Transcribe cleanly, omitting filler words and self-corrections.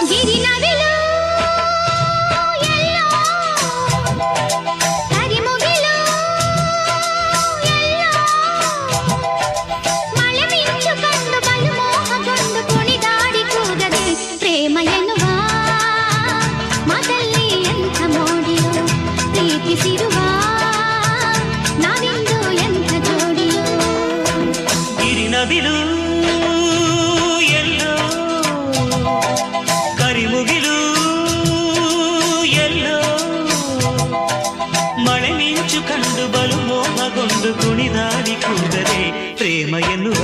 ಗಿರಿನವಿಲು ಎಲ್ಲೋ ಕರಿಮುಗಿಲು ಎಲ್ಲೋ ಮಳೆ ಮಿಂಚು ಕಂಡು ಬಲು ಮೋಹಗೊಂಡು ಕುಣಿದಾಡಿ ಕೂಗದೆ ಪ್ರೇಮ ಎನ್ನುವ ಮಾತಲ್ಲಿ ಎಂಥ ಮೋಡಿಯೋ ಪ್ರೀತಿಸಿರುವ ನಾವಿಂದು ಎಂಥ ಜೋಡಿಯೋ ಗಿರಿನವಿಲು ಎಲ್ಲೋ ಕರಿಮುಗಿಲು ಎಲ್ಲೋ ಮಳೆ ಮಿಂಚು ಕಂಡು ಬಲು ಮೋಹಗೊಂಡು ಕುಣಿದಾಡಿ ಕೂಗದೆ ಪ್ರೇಮ ಎನ್ನುವ